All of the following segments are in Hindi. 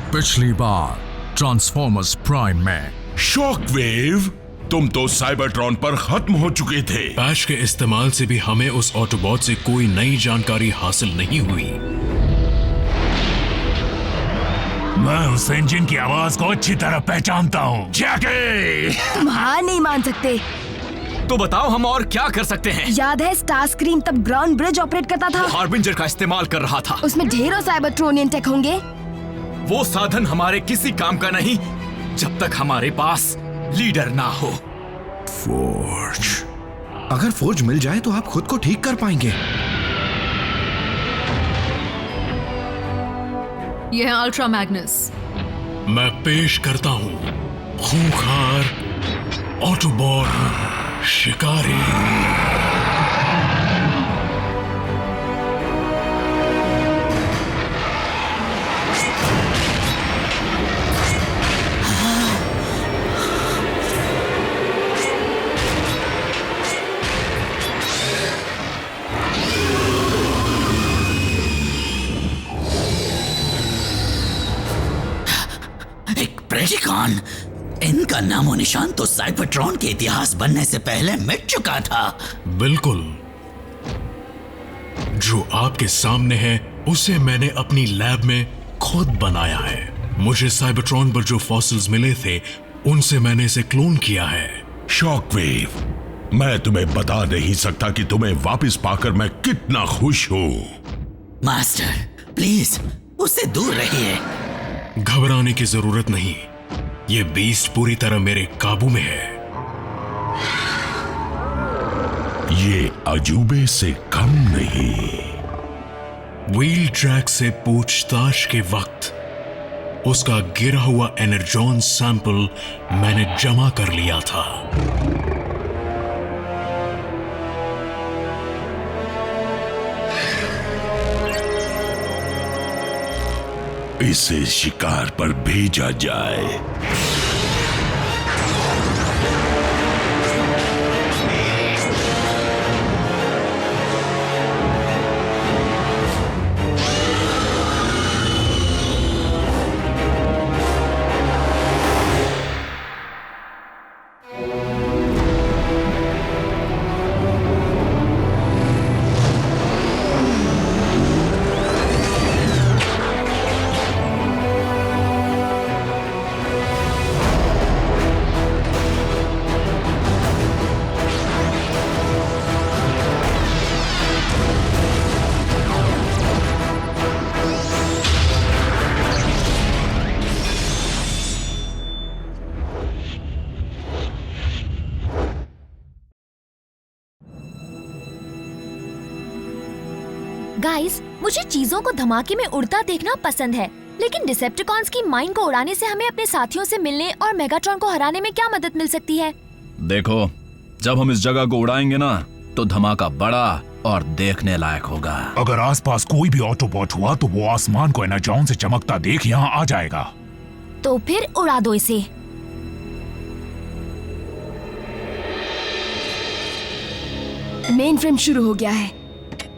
पिछली बार ट्रांसफॉर्मर्स प्राइम में शॉकवेव, तुम तो साइबरट्रॉन पर खत्म हो चुके थे। पैच के इस्तेमाल से भी हमें उस ऑटोबॉट से कोई नई जानकारी हासिल नहीं हुई। मैं उस इंजन की आवाज को अच्छी तरह पहचानता हूँ। जैकी! तुम हार नहीं मान सकते। तो बताओ हम और क्या कर सकते हैं? याद है स्टारस्क्रीम तब ग्राउंड ब्रिज ऑपरेट करता था? हार्बिंजर का इस्तेमाल कर रहा था। उसमें ढेरों साइबरट्रोनियन टेक होंगे। वो साधन हमारे किसी काम का नहीं जब तक हमारे पास लीडर ना हो। फोर्ज, अगर फोर्ज मिल जाए तो आप खुद को ठीक कर पाएंगे। ये है अल्ट्रा मैग्नस। मैं पेश करता हूं खूंखार ऑटोबॉट शिकारी। प्रेडिकॉन, इनका नामो निशान तो साइबरट्रॉन के इतिहास बनने से पहले मिट चुका था। बिल्कुल, जो आपके सामने है उसे मैंने अपनी लैब में खुद बनाया है। मुझे साइबरट्रॉन पर जो फॉसिल्स मिले थे उनसे मैंने इसे क्लोन किया है। शॉकवेव, मैं तुम्हें बता नहीं सकता कि तुम्हें वापस पाकर मैं कितना खुश हूँ। मास्टर, प्लीज उससे दूर रहिए। घबराने की जरूरत नहीं, ये बीस्ट पूरी तरह मेरे काबू में है। ये अजूबे से कम नहीं। व्हील ट्रैक से पूछताछ के वक्त उसका गिरा हुआ एनर्जॉन सैंपल मैंने जमा कर लिया था। इसे शिकार पर भेजा जाए। गाइस, मुझे चीजों को धमाके में उड़ता देखना पसंद है, लेकिन डिसेप्टिकॉन्स की माइन को उड़ाने से हमें अपने साथियों से मिलने और मेगाट्रॉन को हराने में क्या मदद मिल सकती है? देखो, जब हम इस जगह को उड़ाएंगे ना, तो धमाका बड़ा और देखने लायक होगा। अगर आसपास कोई भी ऑटोबॉट हुआ तो वो आसमान को एनर्जॉन से चमकता देख यहाँ आ जाएगा। तो फिर उड़ा दो इसे। मेन फ्रेम शुरू हो गया है,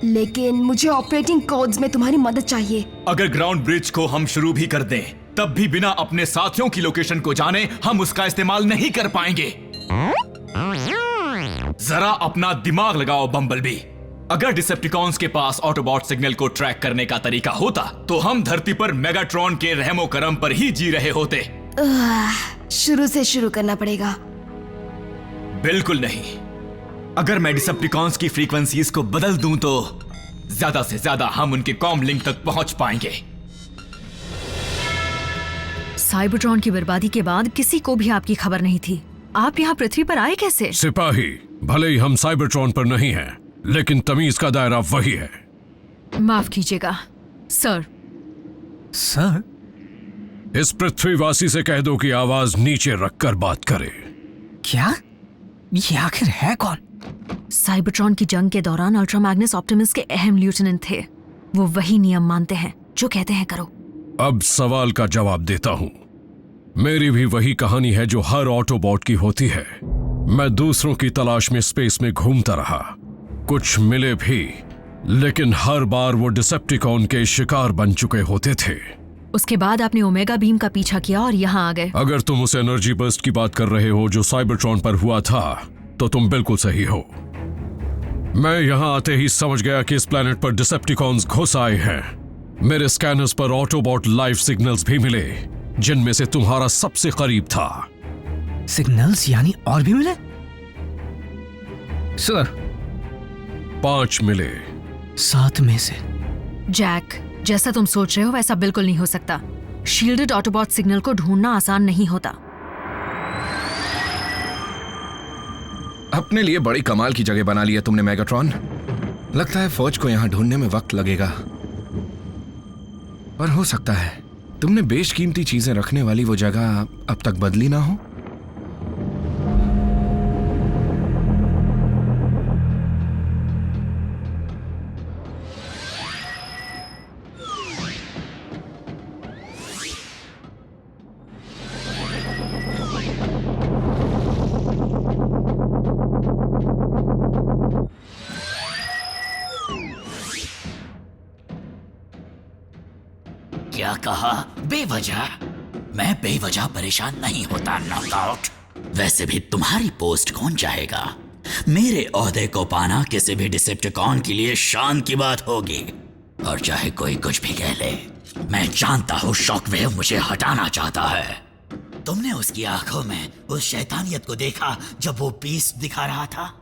लेकिन मुझे ऑपरेटिंग कोड्स में तुम्हारी मदद चाहिए। अगर ग्राउंड ब्रिज को हम शुरू भी कर दें, तब भी बिना अपने साथियों की लोकेशन को जाने हम उसका इस्तेमाल नहीं कर पाएंगे। जरा अपना दिमाग लगाओ बम्बलबी। अगर डिसेप्टिकॉन्स के पास ऑटोबॉट सिग्नल को ट्रैक करने का तरीका होता, तो हम धरती पर मेगाट्रॉन के रहमो करम पर ही जी रहे होते। शुरू से शुरू करना पड़ेगा। बिल्कुल नहीं। अगर मैं डिसेप्टिकॉन्स की फ्रीक्वेंसीज को बदल दूं तो ज्यादा से ज्यादा हम उनके कॉम लिंक तक पहुंच पाएंगे। साइबरट्रॉन की बर्बादी के बाद किसी को भी आपकी खबर नहीं थी। आप यहाँ पृथ्वी पर आए कैसे? सिपाही, भले ही हम साइबरट्रॉन पर नहीं हैं, लेकिन तमीज का दायरा वही है। माफ कीजिएगा सर। सर? इस पृथ्वीवासी से कह दो कि आवाज नीचे रखकर बात करे। क्या? ये आखिर है कौन? साइबरट्रॉन की जंग के दौरान अल्ट्रा मैग्नस ऑप्टिमस के अहम लेफ्टिनेंट थे। वो वही नियम मानते हैं जो कहते हैं करो। अब सवाल का जवाब देता हूं। मेरी भी वही कहानी है जो हर ऑटोबॉट की होती है। मैं दूसरों की तलाश में स्पेस में घूमता रहा, कुछ मिले भी, लेकिन हर बार वो डिसेप्टिकॉन के शिकार बन चुके होते थे। उसके बाद आपने ओमेगा बीम का पीछा किया और यहाँ आ गए। अगर तुम उस एनर्जी बर्स्ट की बात कर रहे हो जो साइबरट्रॉन पर हुआ था, तो तुम बिल्कुल सही हो। मैं यहाँ आते ही समझ गया कि इस प्लेनेट पर डिसेप्टिकॉन्स घुस आए हैं। मेरे स्कैनर्स पर ऑटोबॉट लाइव सिग्नल्स भी मिले, जिनमें से तुम्हारा सबसे करीब था। सिग्नल्स यानी और भी मिले? सर 5 मिले। 7 में से। जैक, जैसा तुम सोच रहे हो वैसा बिल्कुल नहीं हो सकता। शील्डेड ऑटोबॉट सिग्नल को ढूंढना आसान नहीं होता। अपने लिए बड़ी कमाल की जगह बना ली है तुमने मेगाट्रॉन। लगता है फौज को यहां ढूंढने में वक्त लगेगा, पर हो सकता है तुमने बेशकीमती चीजें रखने वाली वो जगह अब तक बदली ना हो। क्या कहा? बेवजह? मैं बेवजह परेशान नहीं होता नॉकआउट। वैसे भी तुम्हारी पोस्ट कौन चाहेगा? मेरे ओहदे को पाना किसी भी डिसेप्टिकॉन के लिए शान की बात होगी, और चाहे कोई कुछ भी कह ले, मैं जानता हूँ शॉकवेव मुझे हटाना चाहता है। तुमने उसकी आंखों में उस शैतानियत को देखा जब वो पीस दिखा रहा था?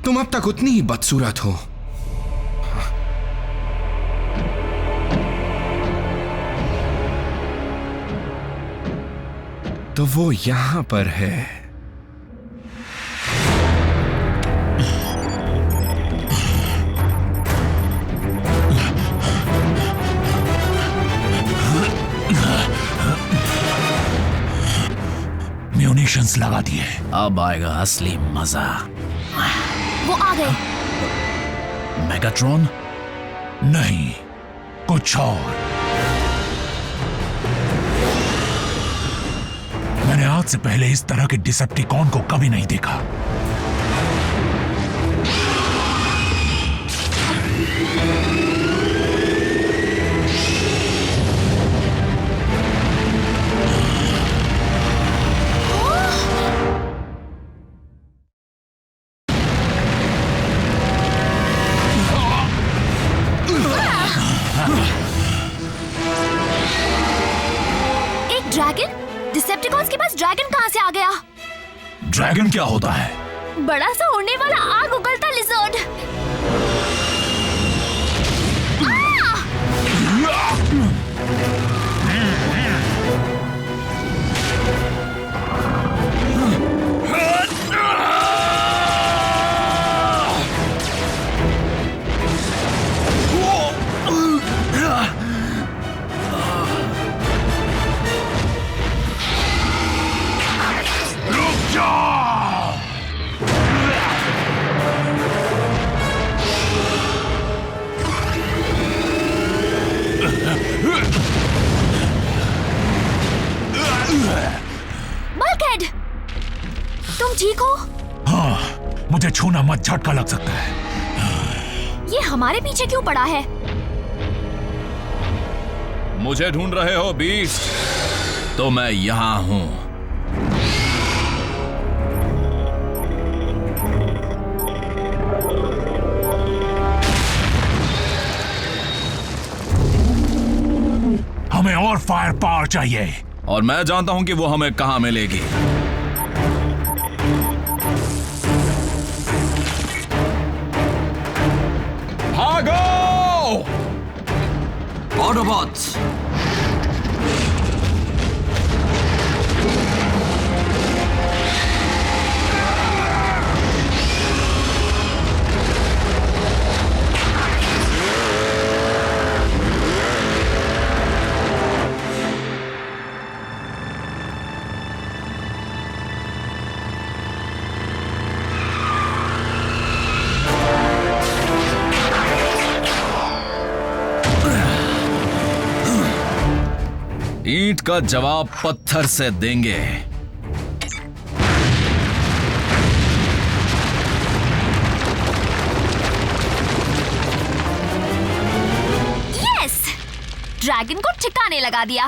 तुम अब तक उतनी ही बदसूरत हो। तो वो यहां पर है। म्यूनिशंस लगा दिए। अब आएगा असली मजा। वो आ गए। मेगाट्रॉन? नहीं, कुछ और। मैंने आज से पहले इस तरह के डिसेप्टिकॉन को कभी नहीं देखा। डिसेप्टिकॉन्स के पास ड्रैगन कहां से आ गया? ड्रैगन क्या होता है? बड़ा सा उड़ने वाला आग उगलता लिजर्ड। बल्कहेड, तुम ठीक हो? हाँ, मुझे छूना मत, झटका लग सकता है। ये हमारे पीछे क्यों पड़ा है? मुझे ढूंढ रहे हो बीस्ट? तो मैं यहां हूं। हमें और फायर पावर चाहिए, और मैं जानता हूं कि वो हमें कहां मिलेगी। भागो ऑटोबॉट्स! ईंट का जवाब पत्थर से देंगे। यस! ड्रैगन को ठिकाने लगा दिया।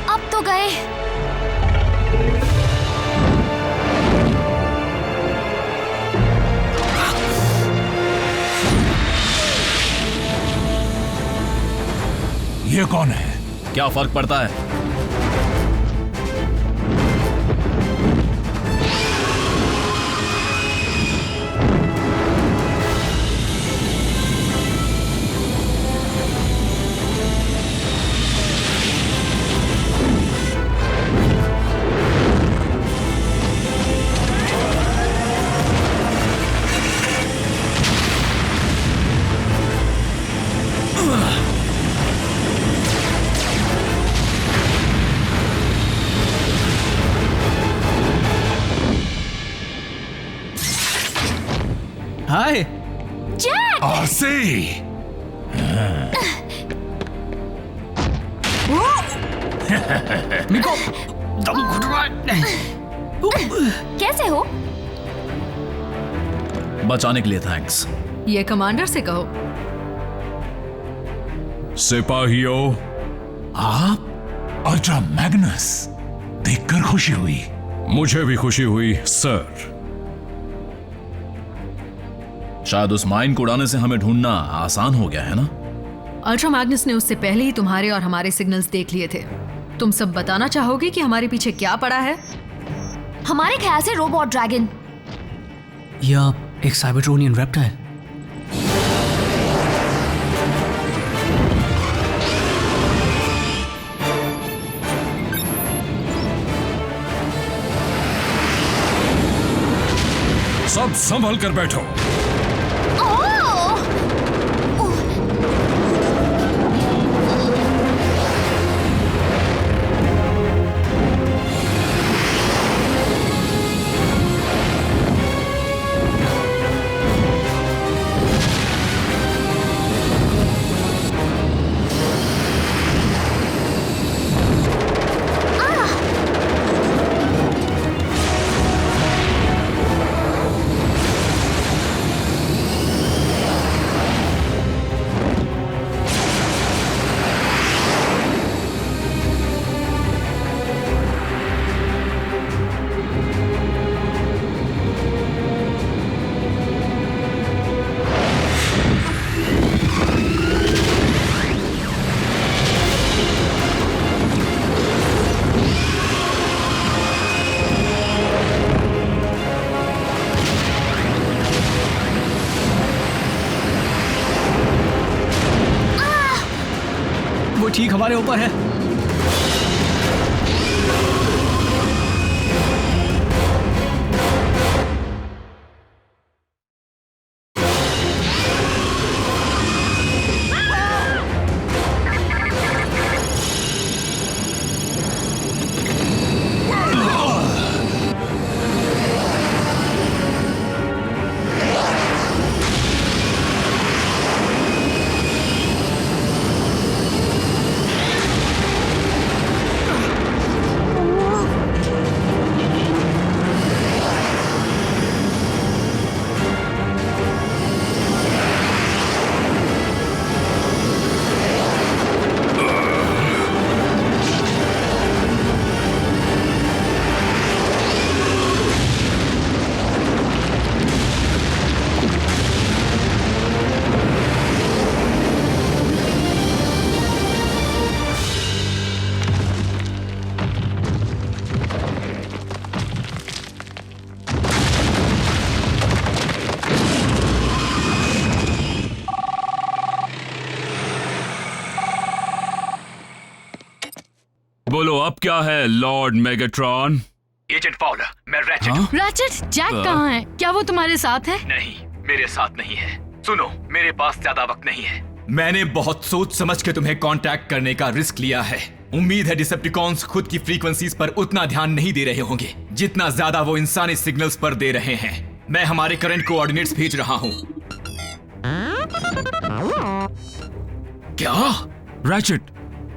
अब तो गए। ये कौन है? क्या फर्क पड़ता है? हाय जैक! आसी! मिको दम घुट रहा है। कैसे हो? बचाने के लिए थैंक्स। ये कमांडर से कहो। सिपाहियों, आप अल्ट्रा मैग्नस देखकर खुशी हुई। मुझे भी खुशी हुई सर। शायद उस माइन को उड़ाने से हमें ढूंढना आसान हो गया है ना? अल्ट्रा मैग्नस ने उससे पहले ही तुम्हारे और हमारे सिग्नल्स देख लिए थे। तुम सब बताना चाहोगे कि हमारे पीछे क्या पड़ा है? हमारे ख्याल से रोबोट ड्रैगन। या एक साइबरट्रोनियन रेप्टाइल। सब संभल कर बैठो। वो ठीक हमारे ऊपर है। बोलो अब क्या है लॉर्ड मेगाट्रॉन? एजेंट फाउलर, मैं रैचेट हूँ। रैचेट, जैक कहाँ है? क्या वो तुम्हारे साथ है? नहीं, मेरे साथ नहीं है। सुनो, मेरे पास ज्यादा वक्त नहीं है। मैंने बहुत सोच समझ के तुम्हें कांटेक्ट करने का रिस्क लिया है। उम्मीद है डिसेप्टिकॉन्स खुद की फ्रीक्वेंसीज पर उतना ध्यान नहीं दे रहे होंगे जितना ज्यादा वो इंसानी सिग्नल्स पर दे रहे हैं। मैं हमारे करंट कोऑर्डिनेट्स भेज रहा हूं। क्या रैचेट,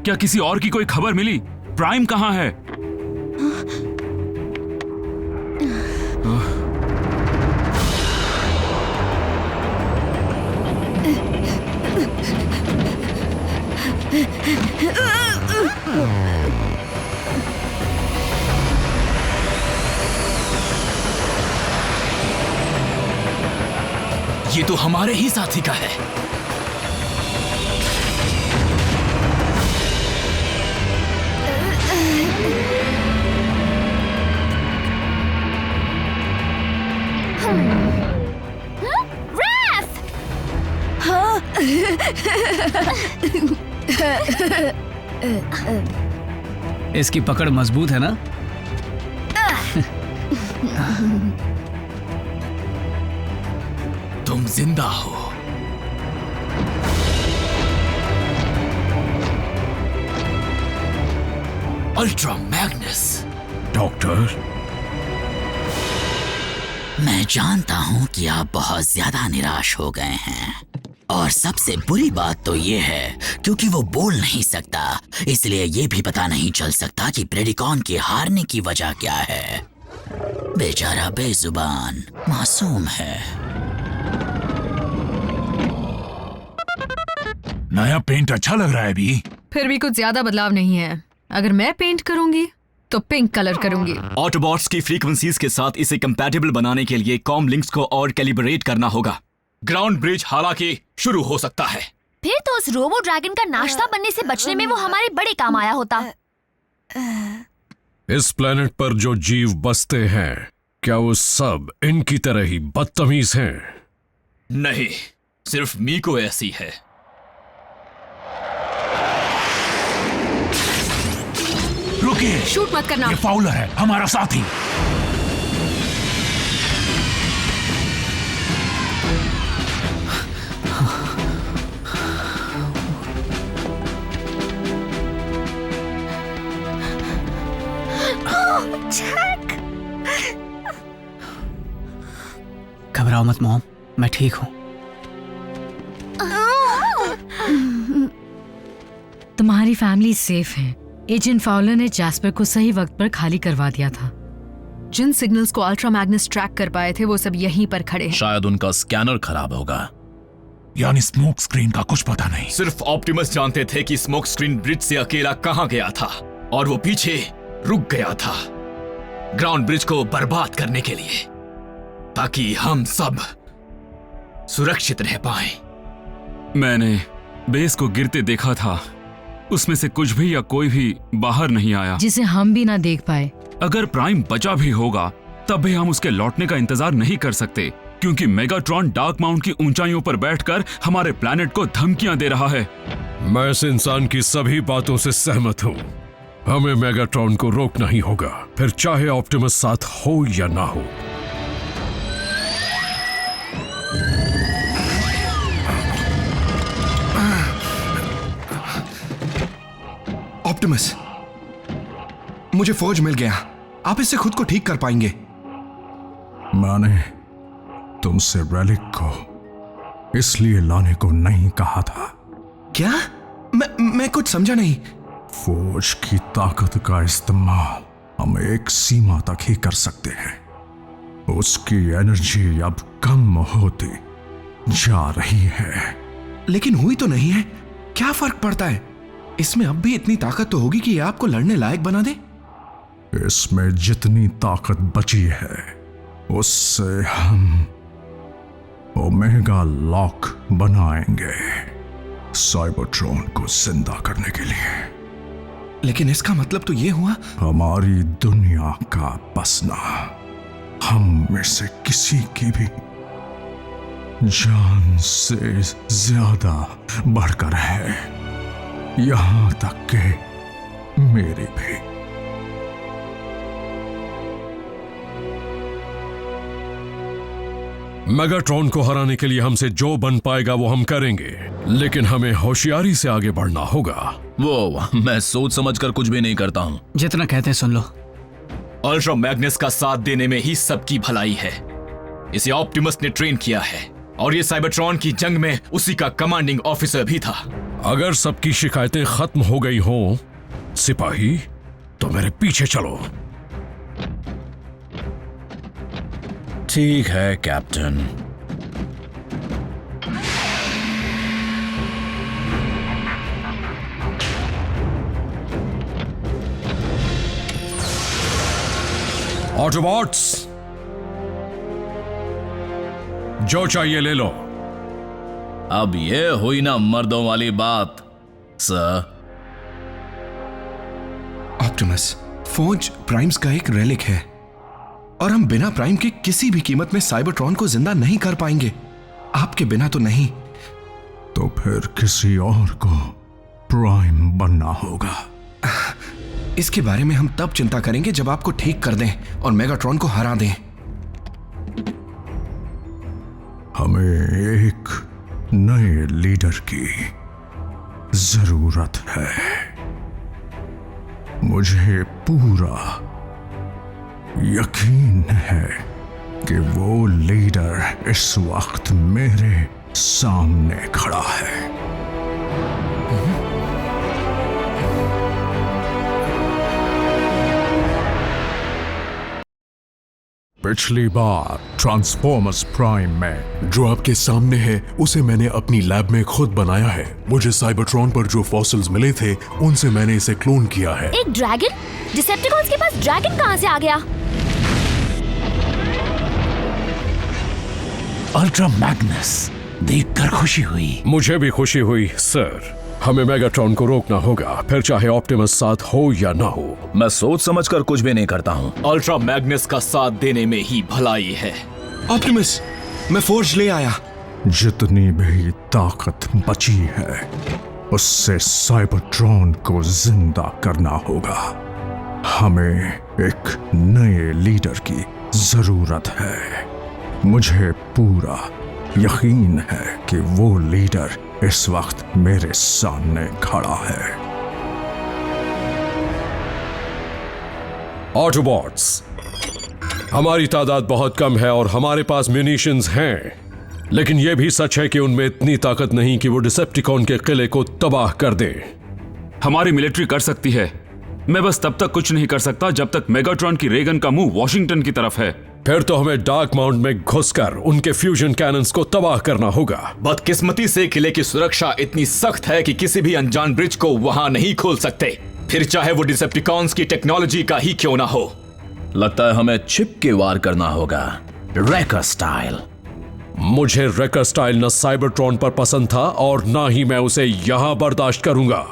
क्या किसी और की कोई खबर मिली? प्राइम कहाँ है? ये तो हमारे ही साथी का है। इसकी पकड़ मजबूत है ना? तुम जिंदा हो। Ultra Magnus. डॉक्टर, मैं जानता हूं कि आप बहुत ज्यादा निराश हो गए हैं और सबसे बुरी बात तो ये है क्योंकि वो बोल नहीं सकता, इसलिए ये भी पता नहीं चल सकता कि प्रेडिकॉन के हारने की वजह क्या है। बेचारा बेजुबान मासूम है। नया पेंट अच्छा लग रहा है अभी। फिर भी कुछ ज्यादा बदलाव नहीं है। अगर मैं पेंट करूंगी तो पिंक कलर करूंगी। ऑटोबॉट्स की फ्रीक्वेंसीज के साथ इसे कंपैटिबल बनाने के लिए कॉम लिंक्स को और कैलिब्रेट करना होगा। ग्राउंड ब्रिज हालांकि शुरू हो सकता है। फिर तो उस रोबो ड्रैगन का नाश्ता बनने से बचने में वो हमारे बड़े काम आया होता। इस प्लेनेट पर जो जीव बसते हैं, क्या वो सब इनकी तरह ही बदतमीज हैं? नहीं, सिर्फ मीको ऐसी है। रुकिए, शूट मत करना। ये फाउलर है, हमारा साथी। घबराओ मत मॉम, मैं ठीक हूं। तुम्हारी फैमिली सेफ है। एजेंट फाउलर ने जैस्पर को सही वक्त पर खाली करवा दिया था। जिन सिग्नल्स को अल्ट्रा मैग्नस ट्रैक कर पाए थे वो सब यहीं पर खड़े हैं। शायद उनका स्कैनर खराब होगा। यानी स्मोक स्क्रीन का कुछ पता नहीं। सिर्फ ऑप्टिमस जानते थे कि स्मोक स्क्रीन ब्रिज से अकेला कहां गया था और वो पीछे रुक गया था ग्राउंड ब्रिज को बर्बाद करने के लिए, ताकि हम सब सुरक्षित रह पाए। मैंने बेस को गिरते देखा था, उसमें से कुछ भी या कोई भी बाहर नहीं आया जिसे हम भी ना देख पाए। अगर प्राइम बचा भी होगा तब भी हम उसके लौटने का इंतजार नहीं कर सकते, क्योंकि मेगाट्रॉन डार्क माउंट की ऊंचाइयों पर बैठकर हमारे प्लैनेट को धमकियां दे रहा है। मैं इस इंसान की सभी बातों से सहमत हूँ। हमें मेगाट्रॉन को रोकना ही होगा, फिर चाहे ऑप्टिमस साथ हो या ना हो। ऑप्टिमस, मुझे फोर्ज मिल गया। आप इससे खुद को ठीक कर पाएंगे। मैंने तुमसे रेलिक को इसलिए लाने को नहीं कहा था। क्या? मैं कुछ समझा नहीं। फोर्ज की ताकत का इस्तेमाल हम एक सीमा तक ही कर सकते हैं। उसकी एनर्जी अब कम होती जा रही है। लेकिन हुई तो नहीं है। क्या फर्क पड़ता है? इसमें अब भी इतनी ताकत तो होगी कि ये आपको लड़ने लायक बना दे। इसमें जितनी ताकत बची है उससे हम ओमेगा लॉक बनाएंगे साइबरट्रॉन को जिंदा करने के लिए। लेकिन इसका मतलब तो ये हुआ हमारी दुनिया का बसना हम में से किसी की भी जान से ज्यादा बढ़कर है, यहां तक कि मेरी भी। मेगाट्रॉन को हराने के लिए हमसे जो बन पाएगा वो हम करेंगे, लेकिन हमें होशियारी से आगे बढ़ना होगा। वो मैं सोच समझ कर कुछ भी नहीं करता हूँ। जितना कहते हैं सुन लो। अल्ट्रा मैग्नस का साथ देने में ही सबकी भलाई है। इसे ऑप्टिमस ने ट्रेन किया है और ये साइबरट्रॉन की जंग में उसी का कमांडिंग ऑफिसर भी था। अगर सबकी शिकायतें खत्म हो गई हों, सिपाही, तो मेरे पीछे चलो। ठीक है कैप्टन। ऑटोबॉट्स, जो चाहिए ले लो। अब ये हुई ना मर्दों वाली बात, सर। ऑप्टिमस, फौज प्राइम्स का एक रेलिक है और हम बिना प्राइम के किसी भी कीमत में साइबरट्रॉन को जिंदा नहीं कर पाएंगे। आपके बिना तो नहीं। तो फिर किसी और को प्राइम बनना होगा। इसके बारे में हम तब चिंता करेंगे जब आपको ठीक कर दें और मेगाट्रॉन को हरा दें। हमें एक नए लीडर की जरूरत है। मुझे पूरा यकीन है कि वो लीडर इस वक्त मेरे सामने खड़ा है। पिछली बार ट्रांसफॉर्मर्स प्राइम में जो आपके सामने है उसे मैंने अपनी लैब में खुद बनाया है। मुझे साइबरट्रॉन पर जो फॉसिल्स मिले थे उनसे मैंने इसे क्लोन किया है। एक ड्रैगन? डिसेप्टिकॉन्स के पास ड्रैगन कहां से आ गया? अल्ट्रा मैग्नस देखकर खुशी हुई। मुझे भी खुशी हुई सर। हमें मेगाट्रॉन को रोकना होगा, फिर चाहे ऑप्टिमस साथ हो या ना हो। मैं सोच समझ कर कुछ भी नहीं करता हूँ। अल्ट्रा मैग्नस का साथ देने में ही भलाई है। ऑप्टिमस, मैं फोर्ज ले आया। जितनी भी ताकत बची है उससे साइबरट्रॉन को जिंदा करना होगा। हमें एक नए लीडर की जरूरत है। मुझे पूरा यकीन है कि वो लीडर इस वक्त मेरे सामने खड़ा है। ऑटोबॉट्स, हमारी तादाद बहुत कम है और हमारे पास म्यूनिशंस हैं, लेकिन यह भी सच है कि उनमें इतनी ताकत नहीं कि वो डिसेप्टिकॉन के किले को तबाह कर दे। हमारी मिलिट्री कर सकती है, मैं बस तब तक कुछ नहीं कर सकता जब तक मेगाट्रॉन की रेगन का मुंह वॉशिंगटन की तरफ है। फिर तो हमें डार्क माउंट में घुसकर उनके फ्यूजन कैनन्स को तबाह करना होगा। बदकिस्मती से किले की सुरक्षा इतनी सख्त है कि किसी भी अनजान ब्रिज को वहां नहीं खोल सकते, फिर चाहे वो डिसेप्टिकॉन्स की टेक्नोलॉजी का ही क्यों ना हो। लगता है हमें छिप के वार करना होगा, रैकर स्टाइल। मुझे रैकर स्टाइल न साइबरट्रॉन पर पसंद था और ना ही मैं उसे यहां बर्दाश्त करूंगा।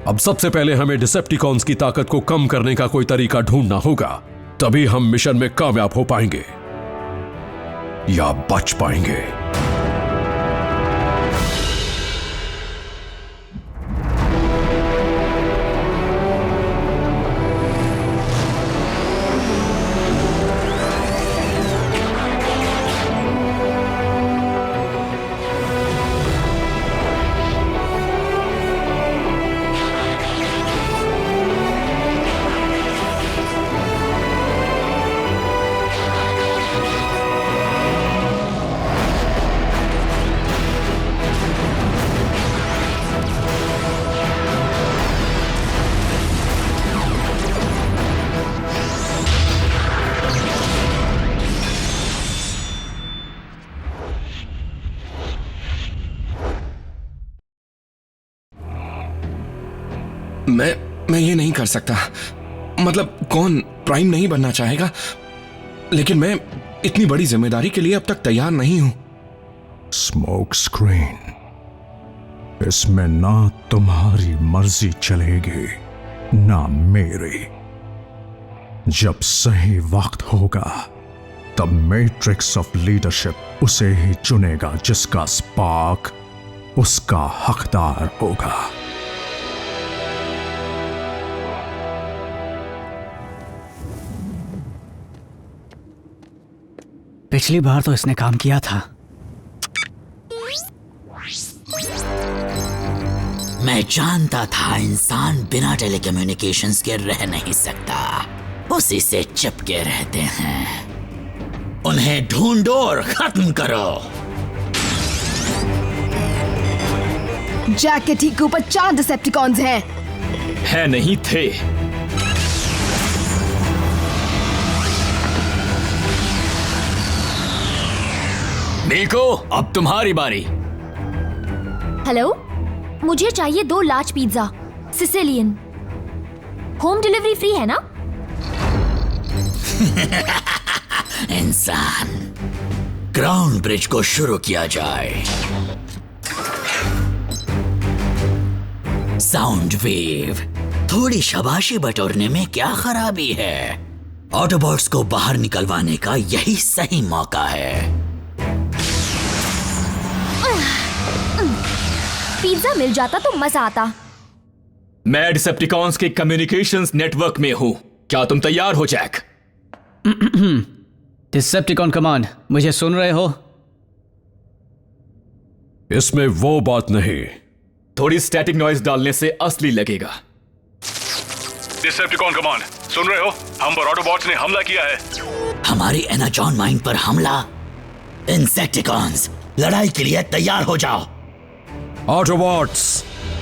अब सबसे पहले हमें डिसेप्टिकॉन्स की ताकत को कम करने का कोई तरीका ढूंढना होगा, तभी हम मिशन में कामयाब हो पाएंगे या बच पाएंगे। मैं ये नहीं कर सकता। मतलब कौन प्राइम नहीं बनना चाहेगा, लेकिन मैं इतनी बड़ी जिम्मेदारी के लिए अब तक तैयार नहीं हूं। स्मोक स्क्रीन, इसमें ना तुम्हारी मर्जी चलेगी ना मेरी। जब सही वक्त होगा तब मैट्रिक्स ऑफ लीडरशिप उसे ही चुनेगा जिसका स्पार्क उसका हकदार होगा। पिछली बार तो इसने काम किया था। मैं जानता था इंसान बिना टेलीकम्युनिकेशंस के रह नहीं सकता, उसी से चिपके रहते हैं। उन्हें ढूंढो और खत्म करो। जैक के ठीक ऊपर 4 डिसेप्टिकॉन्स हैं। है नहीं थे। निको, अब तुम्हारी बारी। हेलो, मुझे चाहिए 2 large pizza Sicilian. Home delivery free है ना? इंसान, ग्राउंड ब्रिज को शुरू किया जाए। साउंड वेव, थोड़ी शाबाशी बटोरने में क्या खराबी है? ऑटोबॉट्स को बाहर निकलवाने का यही सही मौका है। पिज्जा मिल जाता तो मजा आता। मैं डिसेप्टिकॉन्स के कम्युनिकेशंस नेटवर्क में हूं। क्या तुम तैयार हो जैक? डिसेप्टिकॉन कमांड, मुझे सुन रहे हो? इसमें वो बात नहीं। थोड़ी स्टैटिक नॉइज डालने से असली लगेगा। डिसेप्टिकॉन कमांड, सुन रहे हो? हम पर ऑटोबॉट्स ने हमला किया है। हमारी एनाजॉन माइन पर हमला। इंसेक्टिकॉन्स, लड़ाई के लिए तैयार हो जाओ। Autobots,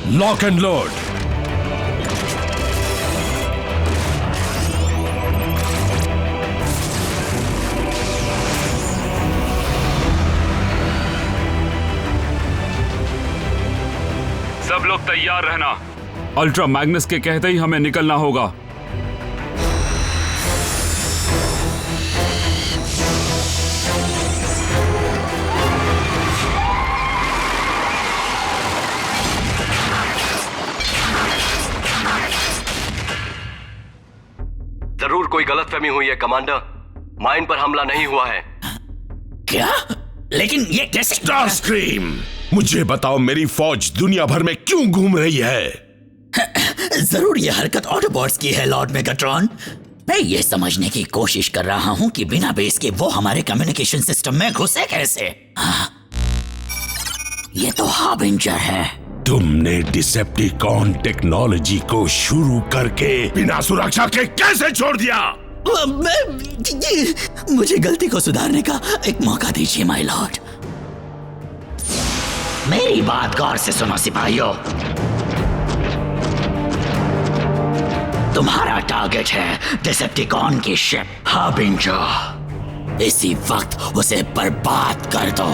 lock and load. सब लोग तैयार रहना। अल्ट्रा मैग्नस के कहते ही हमें निकलना होगा। जरूर कोई गलतफहमी हुई है कमांडर। माइन पर हमला नहीं हुआ है। क्या? लेकिन ये कैसे? स्टारस्क्रीम, मुझे बताओ मेरी फौज दुनिया भर में क्यों घूम रही है? जरूर ये हरकत ऑटोबॉट्स की है लॉर्ड मेगाट्रॉन। मैं ये समझने की कोशिश कर रहा हूं कि बिना बेस के वो हमारे कम्युनिकेशन सिस्टम में घुसे कैसे। ये तो हार्बिंजर है। तुमने डिसेप्टिकॉन टेक्नोलॉजी को शुरू करके बिना सुरक्षा के कैसे छोड़ दिया? मुझे गलती को सुधारने का एक मौका दीजिए माय लॉर्ड। मेरी बात गौर से सुनो सिपाहियों। तुम्हारा टारगेट है डिसेप्टिकॉन की शिप हार्बिंजर। इसी वक्त उसे बर्बाद कर दो।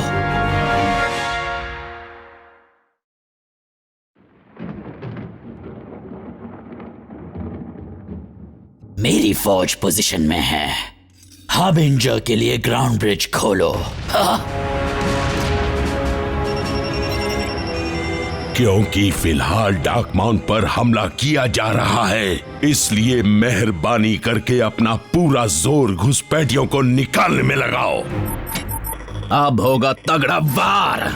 मेरी फौज पोजीशन में है। हार्बिंजर के लिए ग्राउंड ब्रिज खोलो। क्योंकि फिलहाल डार्क माउंट पर हमला किया जा रहा है, इसलिए मेहरबानी करके अपना पूरा जोर घुसपैठियों को निकालने में लगाओ। अब होगा तगड़ा वार।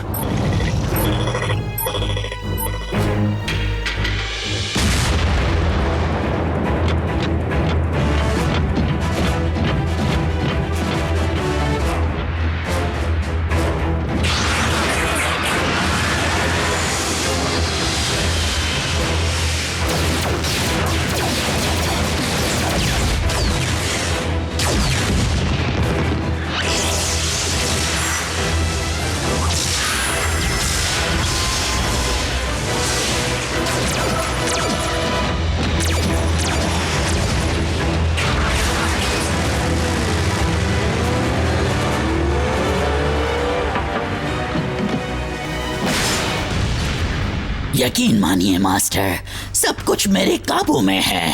यकीन मानिए मास्टर, सब कुछ मेरे काबू में है।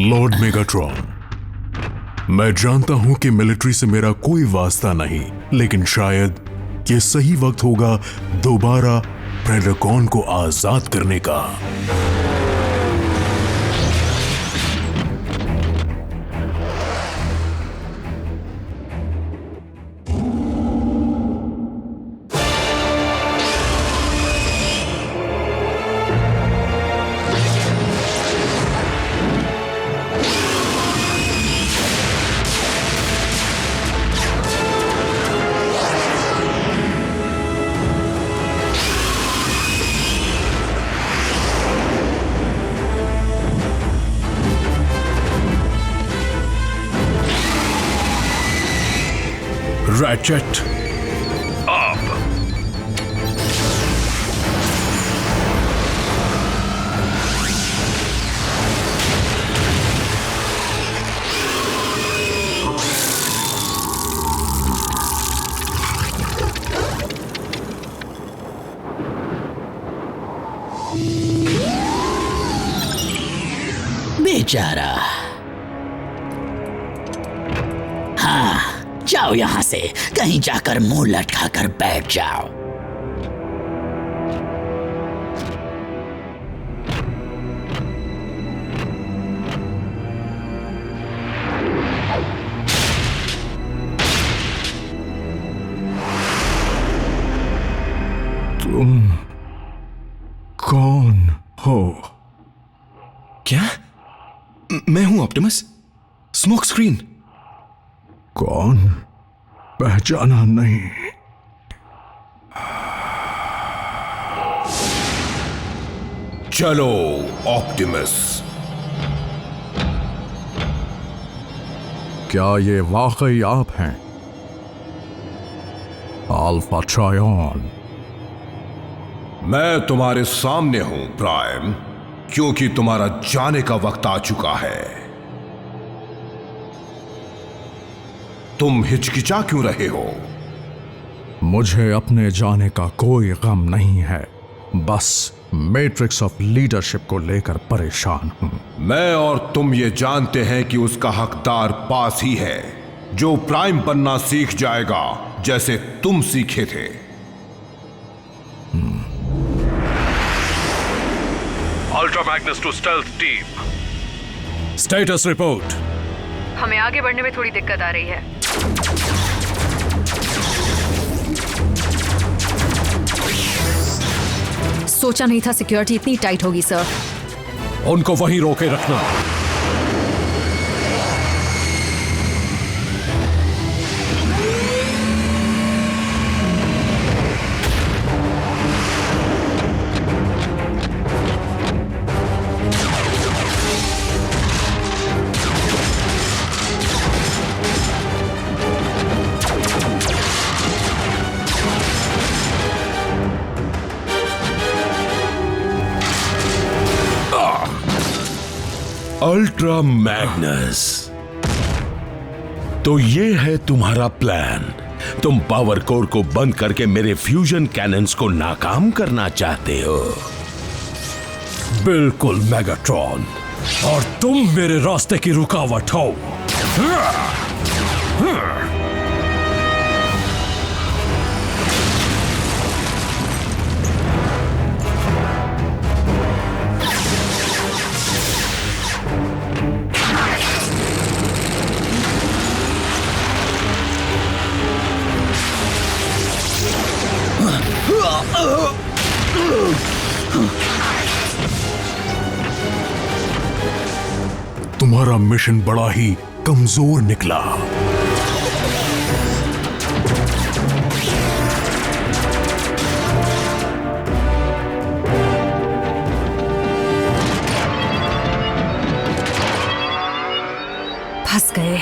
लॉर्ड मेगाट्रॉन, मैं जानता हूं कि मिलिट्री से मेरा कोई वास्ता नहीं, लेकिन शायद ये सही वक्त होगा दोबारा प्रेडेकॉन को आजाद करने का। Ratchet up. बेचारा। हाँ, जाओ यहां से, कहीं जाकर मुंह लटका कर बैठ जाओ। तुम कौन हो? क्या? मैं हूं ऑप्टिमस, स्मोक स्क्रीन। कौन? पहचाना नहीं। चलो ऑप्टिमस। क्या ये वाकई आप हैं? अल्फा ट्रायन। मैं तुम्हारे सामने हूं प्राइम, क्योंकि तुम्हारा जाने का वक्त आ चुका है। तुम हिचकिचा क्यों रहे हो? मुझे अपने जाने का कोई गम नहीं है, बस मैट्रिक्स ऑफ लीडरशिप को लेकर परेशान हूं। मैं और तुम ये जानते हैं कि उसका हकदार पास ही है, जो प्राइम बनना सीख जाएगा जैसे तुम सीखे थे। Ultra Magnus to stealth team. Status report. हमें आगे बढ़ने में थोड़ी दिक्कत आ रही है। सोचा नहीं था सिक्योरिटी इतनी टाइट होगी सर। उनको वहीं रोके रखना। अल्ट्रा मैग्नस, तो ये है तुम्हारा प्लान। तुम पावर कोर को बंद करके मेरे फ्यूजन कैनन्स को नाकाम करना चाहते हो? बिल्कुल मेगाट्रॉन, और तुम मेरे रास्ते की रुकावट हो। तुम्हारा मिशन बड़ा ही कमजोर निकला। फंस गए।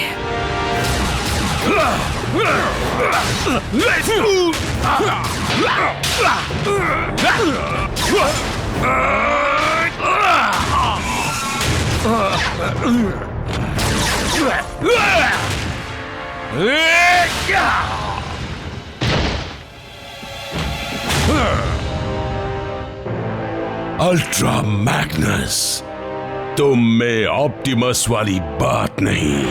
अल्ट्रा मैग्नस, तुम में ऑप्टिमस वाली बात नहीं।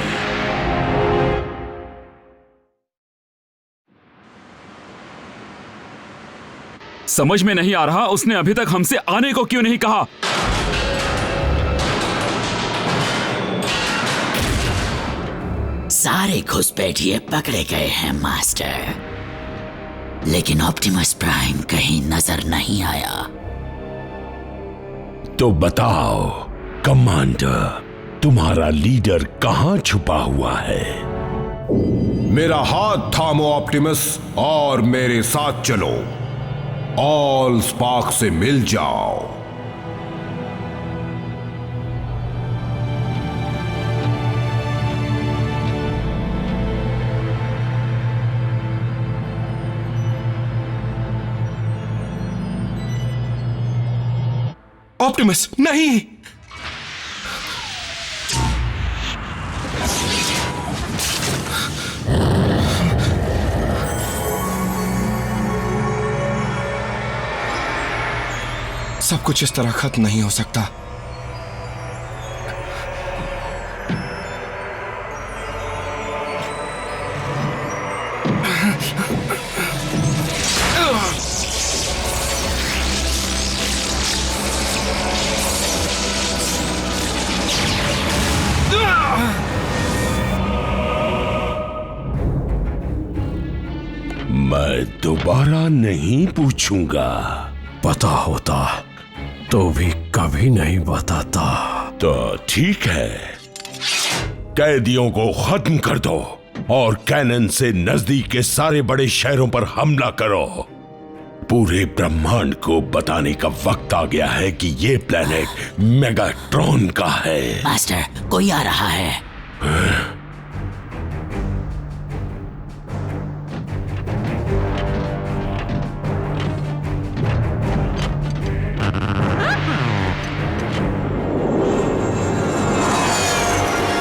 समझ में नहीं आ रहा उसने अभी तक हमसे आने को क्यों नहीं कहा। सारे घुसपैठिए पकड़े गए हैं मास्टर, लेकिन ऑप्टिमस प्राइम कहीं नजर नहीं आया। तो बताओ कमांडर, तुम्हारा लीडर कहां छुपा हुआ है? मेरा हाथ थामो ऑप्टिमस और मेरे साथ चलो। ऑल स्पार्क से मिल जाओ। ऑप्टिमस नहीं। सब कुछ इस तरह खत्म नहीं हो सकता। मैं दोबारा नहीं पूछूंगा। पता होता तो भी कभी नहीं बताता। तो ठीक है, कैदियों को खत्म कर दो और कैनन से नजदीक के सारे बड़े शहरों पर हमला करो। पूरे ब्रह्मांड को बताने का वक्त आ गया है कि ये प्लेनेट मेगाट्रॉन का है। मास्टर, कोई आ रहा है।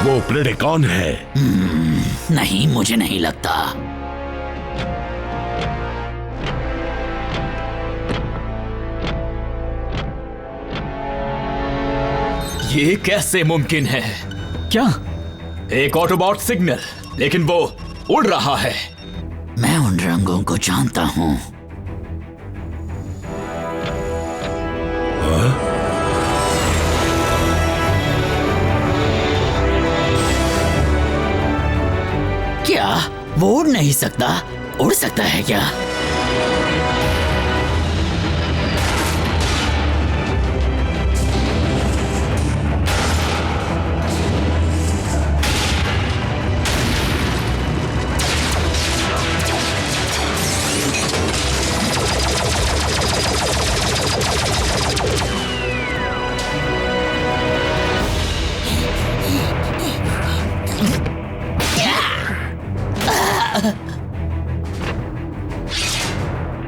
वो प्रेडिकॉन है। नहीं, मुझे नहीं लगता। ये कैसे मुमकिन है? क्या? एक ऑटोबॉट सिग्नल, लेकिन वो उड़ रहा है। मैं उन रंगों को जानता हूं। क्या वो उड़ नहीं सकता? उड़ सकता है क्या?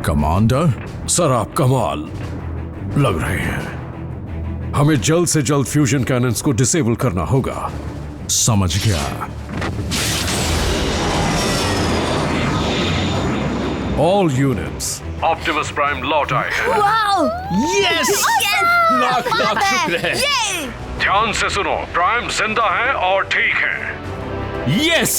कमांडर, सर आप कमाल लग रहे हैं। हमें जल्द से जल्द फ्यूजन कैनन्स को डिसेबल करना होगा। समझ गया। ऑल यूनिट्स, ऑप्टिमस प्राइम लौट आए हैं। वाओ! यस! लाख लाख शुक्र है। ध्यान से सुनो, प्राइम जिंदा है और ठीक है। यस!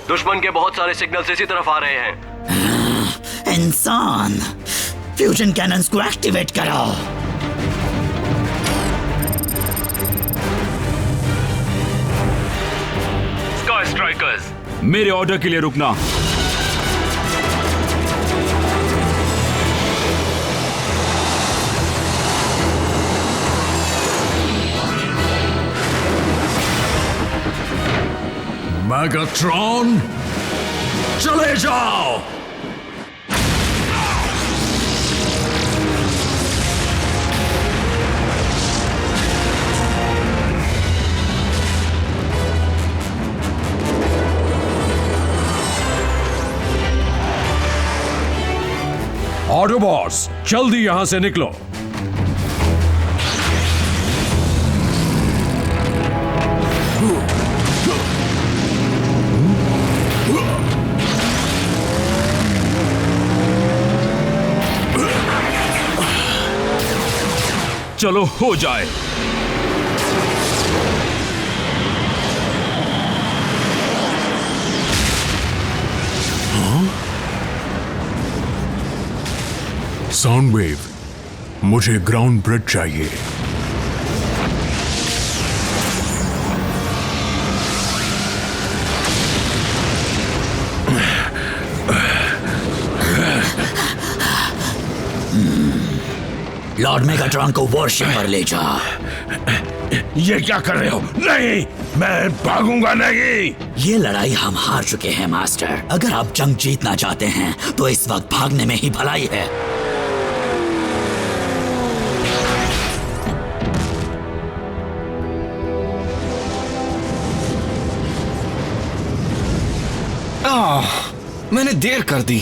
दुश्मन के बहुत सारे सिग्नल्स इसी तरफ आ रहे हैं। इंसान, फ्यूजन कैनन्स को एक्टिवेट कराओ। स्काई स्ट्राइकर्स, मेरे ऑर्डर के लिए रुकना। मेगाट्रॉन, चले जाओ। ऑटोबॉट्स, जल्दी यहां से निकलो। चलो हो जाए। साउंड वेव, मुझे ग्राउंड ब्रिज चाहिए। लॉर्ड मेगाट्रॉन को वॉरशिप पर ले जा। ये क्या कर रहे हो? नहीं, मैं भागूंगा नहीं। ये लड़ाई हम हार चुके हैं मास्टर। अगर आप जंग जीतना चाहते हैं तो इस वक्त भागने में ही भलाई है। मैंने देर कर दी।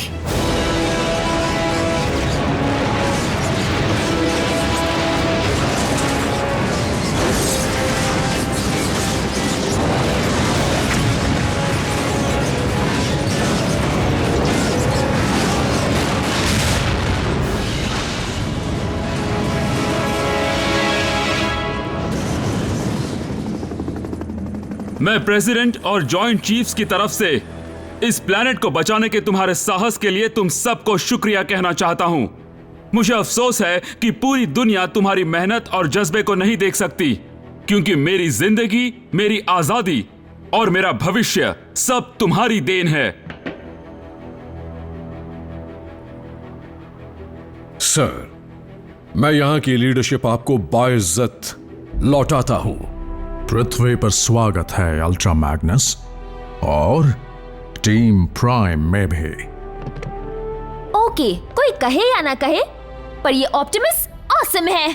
मैं प्रेसिडेंट और जॉइंट चीफ्स की तरफ से इस प्लैनेट को बचाने के तुम्हारे साहस के लिए तुम सबको शुक्रिया कहना चाहता हूं। मुझे अफसोस है कि पूरी दुनिया तुम्हारी मेहनत और जज्बे को नहीं देख सकती, क्योंकि मेरी जिंदगी, मेरी आजादी और मेरा भविष्य सब तुम्हारी देन है। सर, मैं यहां की लीडरशिप आपको बाइज्जत लौटाता हूं। पृथ्वी पर स्वागत है अल्ट्रा मैग्नस, और टीम प्राइम में भी। ओके, कोई कहे या ना कहे, पर ये ऑप्टिमस ऑसम है।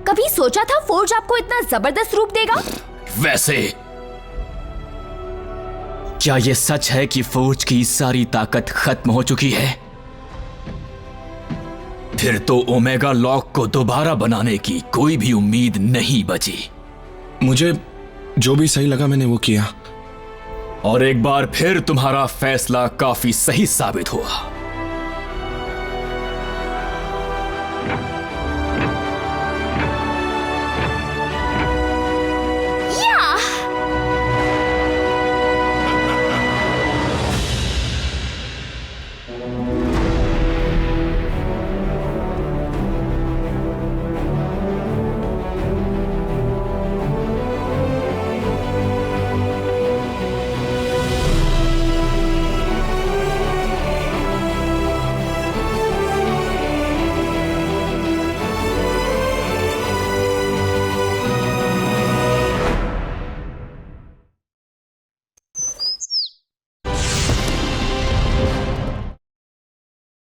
कभी सोचा था फोर्ज आपको इतना जबरदस्त रूप देगा? वैसे क्या ये सच है कि फोर्ज की सारी ताकत खत्म हो चुकी है? फिर तो ओमेगा लॉक को दोबारा बनाने की कोई भी उम्मीद नहीं बची। मुझे जो भी सही लगा मैंने वो किया, और एक बार फिर तुम्हारा फैसला काफी सही साबित हुआ।